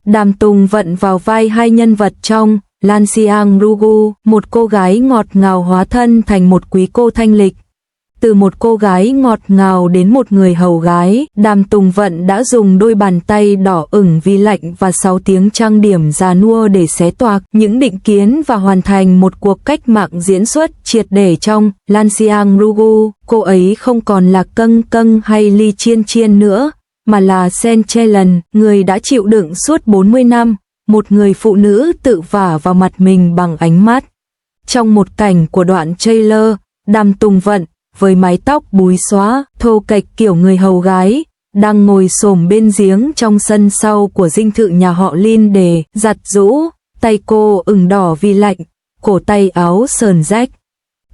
Đàm Tùng Vận vào vai hai nhân vật trong Lan Xiang Rugu, một cô gái ngọt ngào hóa thân thành một quý cô thanh lịch. Từ một cô gái ngọt ngào đến một người hầu gái, Đàm Tùng Vận đã dùng đôi bàn tay đỏ ửng vì lạnh và 6 tiếng trang điểm già nua để xé toạc những định kiến và hoàn thành một cuộc cách mạng diễn xuất triệt để trong Lan Xiang Rugu. Cô ấy không còn là Câng Câng hay Ly Chiên Chiên nữa, mà là Sen Chelan, người đã chịu đựng suốt 40 năm, một người phụ nữ tự vả vào mặt mình bằng ánh mắt. Trong một cảnh của đoạn trailer, Đàm Tùng Vận với mái tóc búi xóa, thô kệch kiểu người hầu gái, đang ngồi xổm bên giếng trong sân sau của dinh thự nhà họ Lin để giặt giũ, tay cô ửng đỏ vì lạnh, cổ tay áo sờn rách.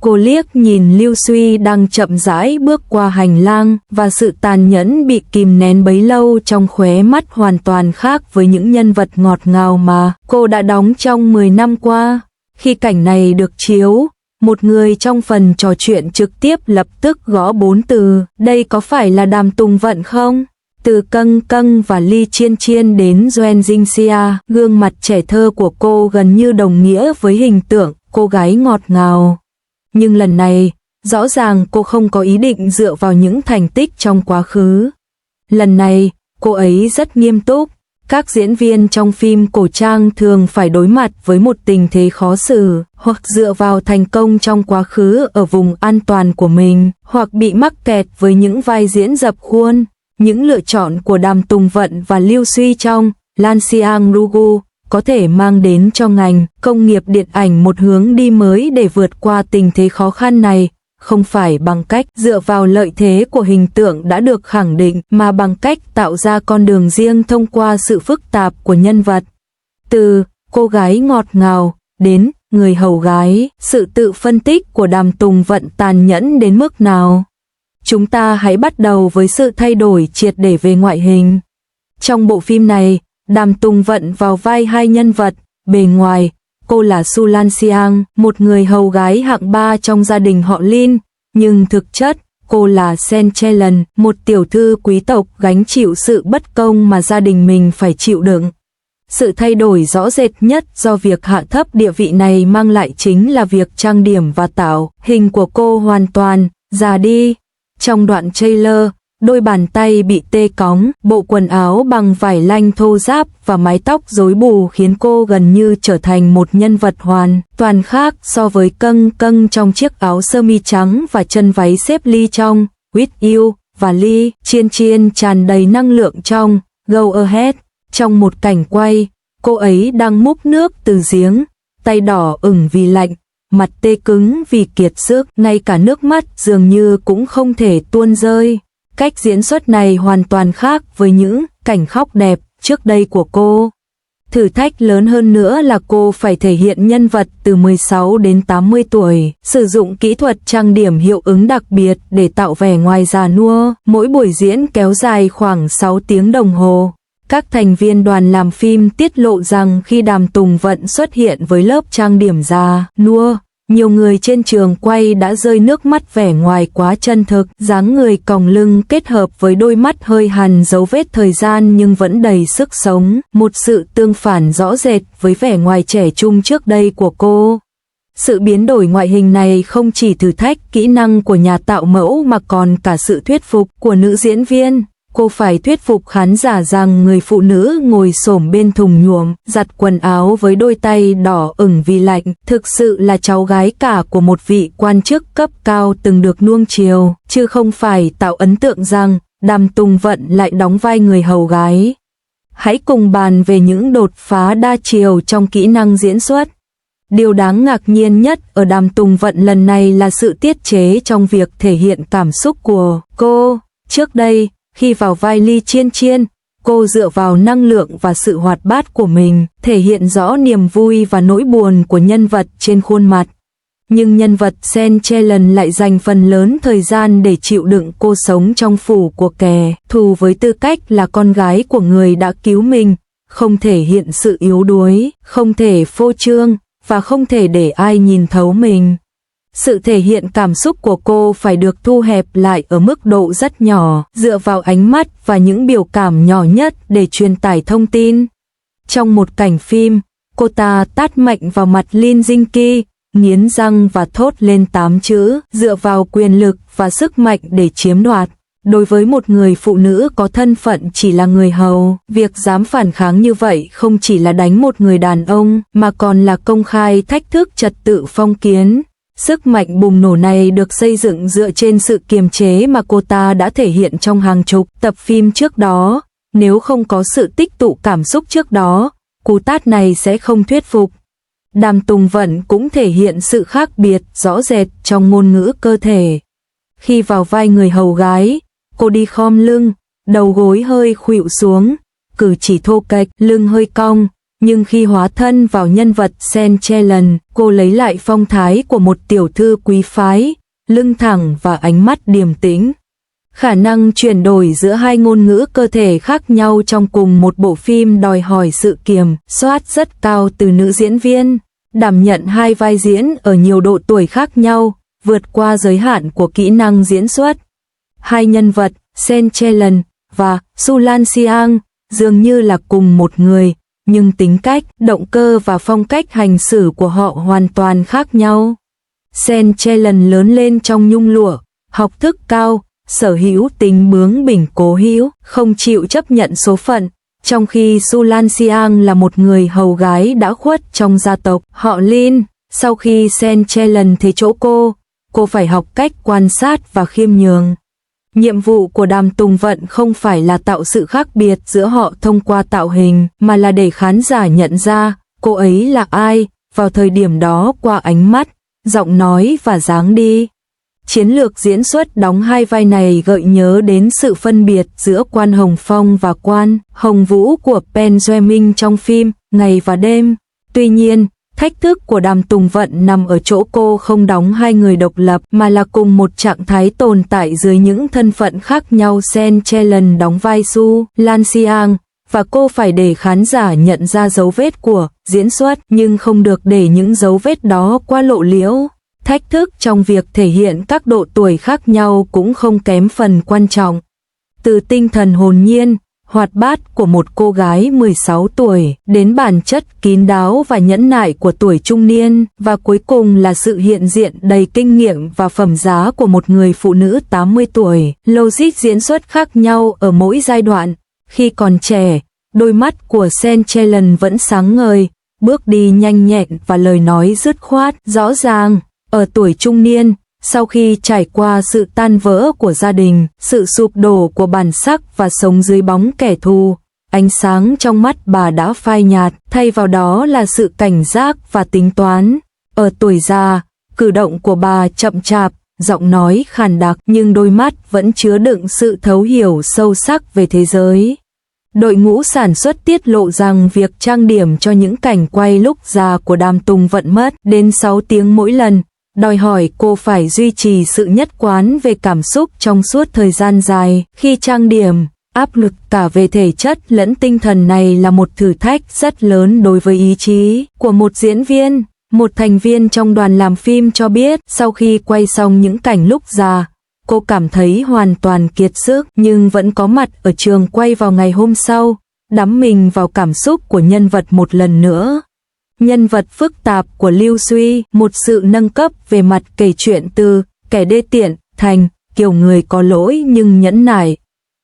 Cô liếc nhìn Lưu Suy đang chậm rãi bước qua hành lang, và sự tàn nhẫn bị kìm nén bấy lâu trong khóe mắt hoàn toàn khác với những nhân vật ngọt ngào mà cô đã đóng trong 10 năm qua. Khi cảnh này được chiếu, một người trong phần trò chuyện trực tiếp lập tức gõ 4 từ, đây có phải là Đàm Tùng Vận không? Từ Câng Câng và Ly Chiên Chiên đến Doan Jingxia, gương mặt trẻ thơ của cô gần như đồng nghĩa với hình tượng cô gái ngọt ngào. Nhưng lần này, rõ ràng cô không có ý định dựa vào những thành tích trong quá khứ. Lần này, cô ấy rất nghiêm túc. Các diễn viên trong phim cổ trang thường phải đối mặt với một tình thế khó xử, hoặc dựa vào thành công trong quá khứ ở vùng an toàn của mình, hoặc bị mắc kẹt với những vai diễn dập khuôn. Những lựa chọn của Đàm Tùng Vận và Lưu Suy trong Lan Xiang Rugu có thể mang đến cho ngành công nghiệp điện ảnh một hướng đi mới để vượt qua tình thế khó khăn này, không phải bằng cách dựa vào lợi thế của hình tượng đã được khẳng định, mà bằng cách tạo ra con đường riêng thông qua sự phức tạp của nhân vật. Từ cô gái ngọt ngào đến người hầu gái, sự tự phân tích của Đàm Tùng Vận tàn nhẫn đến mức nào? Chúng ta hãy bắt đầu với sự thay đổi triệt để về ngoại hình. Trong bộ phim này, Đàm Tùng Vận vào vai hai nhân vật. Bề ngoài, cô là Su Lan Xiang, một người hầu gái hạng 3 trong gia đình họ Lin, nhưng thực chất, cô là Sen Chelan, một tiểu thư quý tộc gánh chịu sự bất công mà gia đình mình phải chịu đựng. Sự thay đổi rõ rệt nhất do việc hạ thấp địa vị này mang lại chính là việc trang điểm và tạo hình của cô hoàn toàn già đi. Trong đoạn trailer, đôi bàn tay bị tê cóng, bộ quần áo bằng vải lanh thô ráp và mái tóc rối bù khiến cô gần như trở thành một nhân vật hoàn toàn khác so với Câng Câng trong chiếc áo sơ mi trắng và chân váy xếp Ly trong With You, và Ly Chiên Chiên tràn đầy năng lượng trong Go Ahead. Trong một cảnh quay, cô ấy đang múc nước từ giếng, tay đỏ ửng vì lạnh, mặt tê cứng vì kiệt sức, ngay cả nước mắt dường như cũng không thể tuôn rơi. Cách diễn xuất này hoàn toàn khác với những cảnh khóc đẹp trước đây của cô. Thử thách lớn hơn nữa là cô phải thể hiện nhân vật từ 16 đến 80 tuổi, sử dụng kỹ thuật trang điểm hiệu ứng đặc biệt để tạo vẻ ngoài già nua. Mỗi buổi diễn kéo dài khoảng 6 tiếng đồng hồ. Các thành viên đoàn làm phim tiết lộ rằng khi Đàm Tùng Vận xuất hiện với lớp trang điểm già nua, nhiều người trên trường quay đã rơi nước mắt, vẻ ngoài quá chân thực, dáng người còng lưng kết hợp với đôi mắt hơi hằn dấu vết thời gian nhưng vẫn đầy sức sống, một sự tương phản rõ rệt với vẻ ngoài trẻ trung trước đây của cô. Sự biến đổi ngoại hình này không chỉ thử thách kỹ năng của nhà tạo mẫu mà còn cả sự thuyết phục của nữ diễn viên. Cô phải thuyết phục khán giả rằng người phụ nữ ngồi xổm bên thùng nhuộm, giặt quần áo với đôi tay đỏ ửng vì lạnh, thực sự là cháu gái cả của một vị quan chức cấp cao từng được nuông chiều, chứ không phải tạo ấn tượng rằng Đàm Tùng Vận lại đóng vai người hầu gái. Hãy cùng bàn về những đột phá đa chiều trong kỹ năng diễn xuất. Điều đáng ngạc nhiên nhất ở Đàm Tùng Vận lần này là sự tiết chế trong việc thể hiện cảm xúc của cô. Trước đây, khi vào vai Ly Chiên Chiên, cô dựa vào năng lượng và sự hoạt bát của mình, thể hiện rõ niềm vui và nỗi buồn của nhân vật trên khuôn mặt. Nhưng nhân vật Sen Chelan lại dành phần lớn thời gian để chịu đựng cô sống trong phủ của kẻ thù với tư cách là con gái của người đã cứu mình, không thể hiện sự yếu đuối, không thể phô trương, và không thể để ai nhìn thấu mình. Sự thể hiện cảm xúc của cô phải được thu hẹp lại ở mức độ rất nhỏ, dựa vào ánh mắt và những biểu cảm nhỏ nhất để truyền tải thông tin. Trong một cảnh phim, cô ta tát mạnh vào mặt Lin Jinky, nghiến răng và thốt lên 8 chữ, dựa vào quyền lực và sức mạnh để chiếm đoạt. Đối với một người phụ nữ có thân phận chỉ là người hầu, việc dám phản kháng như vậy không chỉ là đánh một người đàn ông, mà còn là công khai thách thức trật tự phong kiến. Sức mạnh bùng nổ này được xây dựng dựa trên sự kiềm chế mà cô ta đã thể hiện trong hàng chục tập phim trước đó. Nếu không có sự tích tụ cảm xúc trước đó, cú tát này sẽ không thuyết phục. Đàm Tùng Vận cũng thể hiện sự khác biệt rõ rệt trong ngôn ngữ cơ thể. Khi vào vai người hầu gái, cô đi khom lưng, đầu gối hơi khuỵu xuống, cử chỉ thô kệch, lưng hơi cong, nhưng khi hóa thân vào nhân vật Centellan, cô lấy lại phong thái của một tiểu thư quý phái, lưng thẳng và ánh mắt điềm tĩnh. Khả năng chuyển đổi giữa hai ngôn ngữ cơ thể khác nhau trong cùng một bộ phim đòi hỏi sự kiểm soát rất cao từ nữ diễn viên, đảm nhận hai vai diễn ở nhiều độ tuổi khác nhau, vượt qua giới hạn của kỹ năng diễn xuất. Hai nhân vật, Centellan và Sulan Siang, dường như là cùng một người, nhưng tính cách, động cơ và phong cách hành xử của họ hoàn toàn khác nhau. Centellan lớn lên trong nhung lụa, học thức cao, sở hữu tính bướng bỉnh cố hữu, không chịu chấp nhận số phận, trong khi Sulan Siang là một người hầu gái đã khuất trong gia tộc họ Lin. Sau khi Centellan thấy chỗ cô phải học cách quan sát và khiêm nhường. Nhiệm vụ của Đàm Tùng Vận không phải là tạo sự khác biệt giữa họ thông qua tạo hình, mà là để khán giả nhận ra cô ấy là ai vào thời điểm đó qua ánh mắt, giọng nói và dáng đi. Chiến lược diễn xuất đóng hai vai này gợi nhớ đến sự phân biệt giữa Quan Hồng Phong và Quan Hồng Vũ của Benjamin trong phim Ngày và Đêm. Tuy nhiên, thách thức của Đàm Tùng Vận nằm ở chỗ cô không đóng hai người độc lập mà là cùng một trạng thái tồn tại dưới những thân phận khác nhau. Centellan đóng vai Su Lan Siang và cô phải để khán giả nhận ra dấu vết của diễn xuất nhưng không được để những dấu vết đó quá lộ liễu. Thách thức trong việc thể hiện các độ tuổi khác nhau cũng không kém phần quan trọng. Từ tinh thần hồn nhiên, hoạt bát của một cô gái 16 tuổi, đến bản chất kín đáo và nhẫn nại của tuổi trung niên, và cuối cùng là sự hiện diện đầy kinh nghiệm và phẩm giá của một người phụ nữ 80 tuổi. Logic diễn xuất khác nhau ở mỗi giai đoạn. Khi còn trẻ, đôi mắt của Centellan vẫn sáng ngời, bước đi nhanh nhẹn và lời nói dứt khoát, rõ ràng. Ở tuổi trung niên, sau khi trải qua sự tan vỡ của gia đình, sự sụp đổ của bản sắc và sống dưới bóng kẻ thù, ánh sáng trong mắt bà đã phai nhạt, thay vào đó là sự cảnh giác và tính toán. Ở tuổi già, cử động của bà chậm chạp, giọng nói khàn đặc nhưng đôi mắt vẫn chứa đựng sự thấu hiểu sâu sắc về thế giới. Đội ngũ sản xuất tiết lộ rằng việc trang điểm cho những cảnh quay lúc già của Đàm Tùng Vận mất đến 6 tiếng mỗi lần, đòi hỏi cô phải duy trì sự nhất quán về cảm xúc trong suốt thời gian dài. Khi trang điểm, áp lực cả về thể chất lẫn tinh thần này là một thử thách rất lớn đối với ý chí của một diễn viên. Một thành viên trong đoàn làm phim cho biết sau khi quay xong những cảnh lúc già, cô cảm thấy hoàn toàn kiệt sức nhưng vẫn có mặt ở trường quay vào ngày hôm sau, đắm mình vào cảm xúc của nhân vật một lần nữa. Nhân vật phức tạp của Lưu Suy, một sự nâng cấp về mặt kể chuyện từ kẻ đê tiện thành kiểu người có lỗi nhưng nhẫn nại.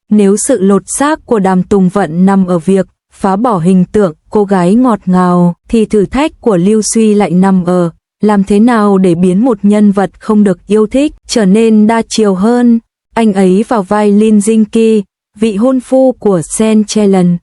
Nếu sự lột xác của Đàm Tùng Vận nằm ở việc phá bỏ hình tượng cô gái ngọt ngào, thì thử thách của Lưu Suy lại nằm ở làm thế nào để biến một nhân vật không được yêu thích trở nên đa chiều hơn. Anh ấy vào vai Lin Jinky, vị hôn phu của Centellan.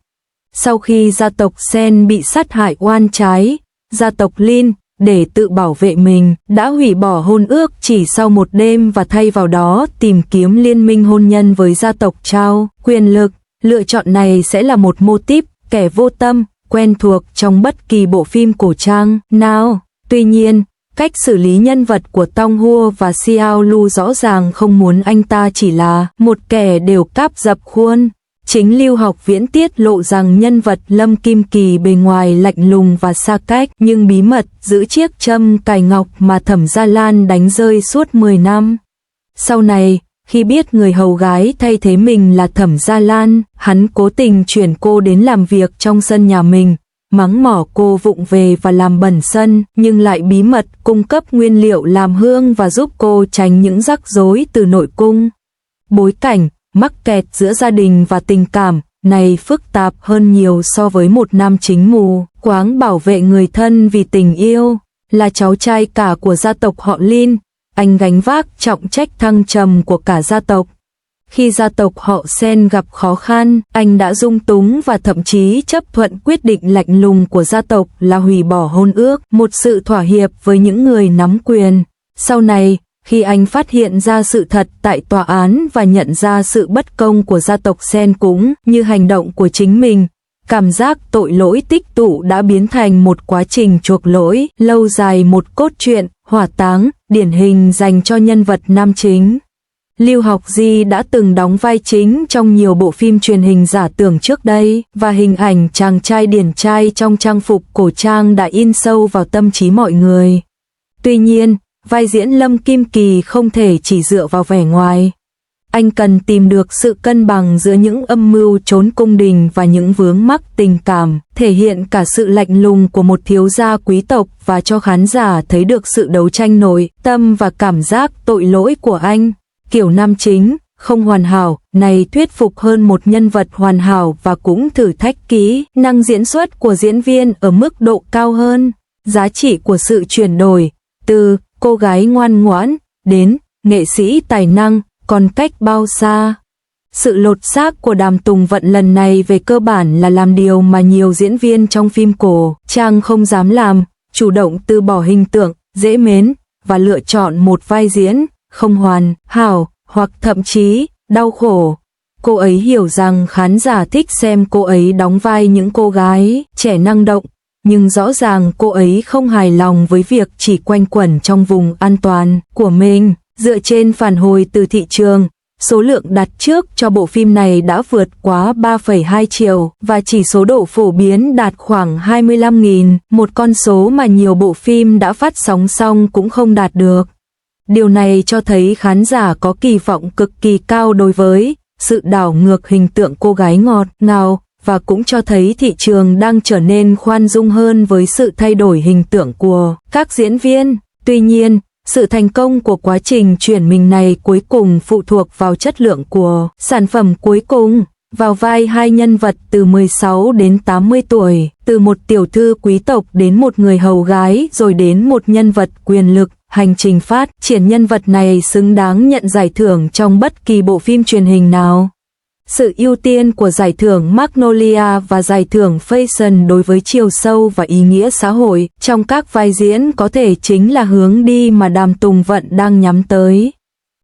Sau khi gia tộc Sen bị sát hại oan trái, gia tộc Lin, để tự bảo vệ mình, đã hủy bỏ hôn ước chỉ sau một đêm và thay vào đó tìm kiếm liên minh hôn nhân với gia tộc Chao. Quyền lực, lựa chọn này sẽ là một mô típ kẻ vô tâm, quen thuộc trong bất kỳ bộ phim cổ trang nào. Tuy nhiên, cách xử lý nhân vật của Tong Hua và Xiao Lu rõ ràng không muốn anh ta chỉ là một kẻ đều cáp dập khuôn. Chính Lưu Học Viễn tiết lộ rằng nhân vật Lâm Kim Kỳ bề ngoài lạnh lùng và xa cách nhưng bí mật giữ chiếc châm cài ngọc mà Thẩm Gia Lan đánh rơi suốt 10 năm. Sau này, khi biết người hầu gái thay thế mình là Thẩm Gia Lan, hắn cố tình chuyển cô đến làm việc trong sân nhà mình, mắng mỏ cô vụng về và làm bẩn sân, nhưng lại bí mật cung cấp nguyên liệu làm hương và giúp cô tránh những rắc rối từ nội cung. Bối cảnh mắc kẹt giữa gia đình và tình cảm này phức tạp hơn nhiều so với một nam chính mù quáng bảo vệ người thân vì tình yêu. Là cháu trai cả của gia tộc họ Lin, anh gánh vác trọng trách thăng trầm của cả gia tộc. Khi gia tộc họ Sen gặp khó khăn, anh đã dung túng và thậm chí chấp thuận quyết định lạnh lùng của gia tộc là hủy bỏ hôn ước, một sự thỏa hiệp với những người nắm quyền. Sau này, khi anh phát hiện ra sự thật tại tòa án và nhận ra sự bất công của gia tộc Sen cũng như hành động của chính mình, cảm giác tội lỗi tích tụ đã biến thành một quá trình chuộc lỗi lâu dài, một cốt truyện hỏa táng điển hình dành cho nhân vật nam chính. Lưu Học Di đã từng đóng vai chính trong nhiều bộ phim truyền hình giả tưởng trước đây, và hình ảnh chàng trai điển trai trong trang phục cổ trang đã in sâu vào tâm trí mọi người. Tuy nhiên, vai diễn Lâm Kim Kỳ không thể chỉ dựa vào vẻ ngoài. Anh cần tìm được sự cân bằng giữa những âm mưu trốn cung đình và những vướng mắc tình cảm, thể hiện cả sự lạnh lùng của một thiếu gia quý tộc và cho khán giả thấy được sự đấu tranh nội tâm và cảm giác tội lỗi của anh. Kiểu nam chính không hoàn hảo này thuyết phục hơn một nhân vật hoàn hảo và cũng thử thách kỹ năng diễn xuất của diễn viên ở mức độ cao hơn. Giá trị của sự chuyển đổi từ cô gái ngoan ngoãn đến nghệ sĩ tài năng còn cách bao xa. Sự lột xác của Đàm Tùng Vận lần này về cơ bản là làm điều mà nhiều diễn viên trong phim cổ trang không dám làm, chủ động từ bỏ hình tượng dễ mến và lựa chọn một vai diễn không hoàn hảo hoặc thậm chí đau khổ. Cô ấy hiểu rằng khán giả thích xem cô ấy đóng vai những cô gái trẻ năng động, nhưng rõ ràng cô ấy không hài lòng với việc chỉ quanh quẩn trong vùng an toàn của mình. Dựa trên phản hồi từ thị trường, số lượng đặt trước cho bộ phim này đã vượt quá 3,2 triệu và chỉ số độ phổ biến đạt khoảng 25.000, một con số mà nhiều bộ phim đã phát sóng xong cũng không đạt được. Điều này cho thấy khán giả có kỳ vọng cực kỳ cao đối với sự đảo ngược hình tượng cô gái ngọt ngào, và cũng cho thấy thị trường đang trở nên khoan dung hơn với sự thay đổi hình tượng của các diễn viên. Tuy nhiên, sự thành công của quá trình chuyển mình này cuối cùng phụ thuộc vào chất lượng của sản phẩm cuối cùng. Vào vai hai nhân vật từ 16 đến 80 tuổi, từ một tiểu thư quý tộc đến một người hầu gái rồi đến một nhân vật quyền lực, hành trình phát triển nhân vật này xứng đáng nhận giải thưởng trong bất kỳ bộ phim truyền hình nào. Sự ưu tiên của giải thưởng Magnolia và giải thưởng Fashion đối với chiều sâu và ý nghĩa xã hội trong các vai diễn có thể chính là hướng đi mà Đàm Tùng Vận đang nhắm tới.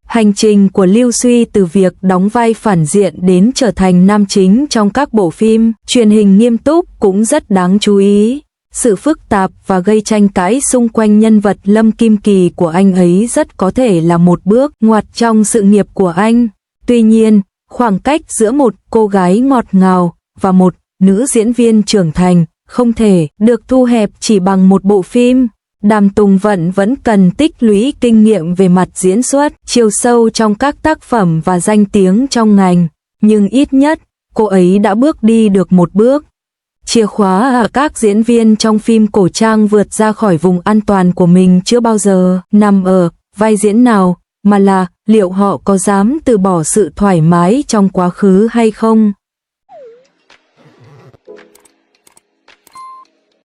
Hành trình của Lưu Suy từ việc đóng vai phản diện đến trở thành nam chính trong các bộ phim truyền hình nghiêm túc cũng rất đáng chú ý. Sự phức tạp và gây tranh cãi xung quanh nhân vật Lâm Kim Kỳ của anh ấy rất có thể là một bước ngoặt trong sự nghiệp của anh. Tuy nhiên, khoảng cách giữa một cô gái ngọt ngào và một nữ diễn viên trưởng thành không thể được thu hẹp chỉ bằng một bộ phim. Đàm Tùng Vận vẫn cần tích lũy kinh nghiệm về mặt diễn xuất, chiều sâu trong các tác phẩm và danh tiếng trong ngành, nhưng ít nhất, cô ấy đã bước đi được một bước. Chìa khóa ở các diễn viên trong phim cổ trang vượt ra khỏi vùng an toàn của mình chưa bao giờ nằm ở vai diễn nào, mà là liệu họ có dám từ bỏ sự thoải mái trong quá khứ hay không.